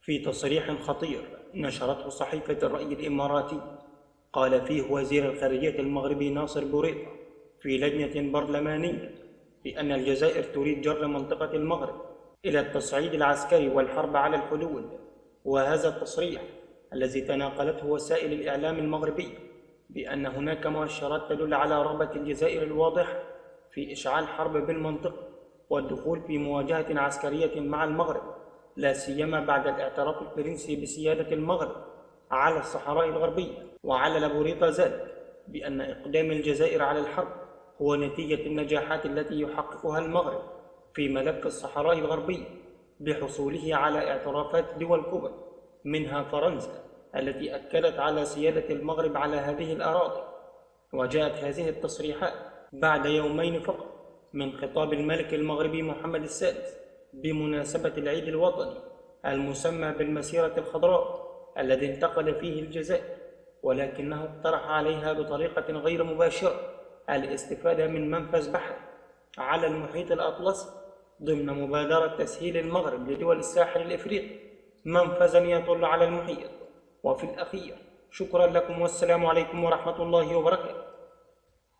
في تصريح خطير نشرته صحيفة الرأي الإماراتي، قال فيه وزير الخارجية المغربي ناصر بوريطة في لجنة برلمانية بأن الجزائر تريد جر منطقة المغرب إلى التصعيد العسكري والحرب على الحدود. وهذا التصريح الذي تناقلته وسائل الإعلام المغربية بأن هناك مؤشرات تدل على رغبة الجزائر الواضحة في إشعال حرب بالمنطقة والدخول في مواجهة عسكرية مع المغرب، لا سيما بعد الاعتراف الفرنسي بسيادة المغرب على الصحراء الغربية. وعلل بوريطة زاد بأن إقدام الجزائر على الحرب هو نتيجة النجاحات التي يحققها المغرب في ملف الصحراء الغربية بحصوله على اعترافات دول كبرى منها فرنسا التي أكدت على سيادة المغرب على هذه الأراضي. وجاءت هذه التصريحات بعد يومين فقط من خطاب الملك المغربي محمد السادس بمناسبة العيد الوطني المسمى بالمسيرة الخضراء الذي انتقد فيه الجزائر، ولكنه اقترح عليها بطريقة غير مباشرة الاستفادة من منفذ بحري على المحيط الأطلسي ضمن مبادرة تسهيل المغرب لدول الساحل الإفريقي منفذا يطل على المحيط. وفي الأخير شكرا لكم والسلام عليكم ورحمة الله وبركاته.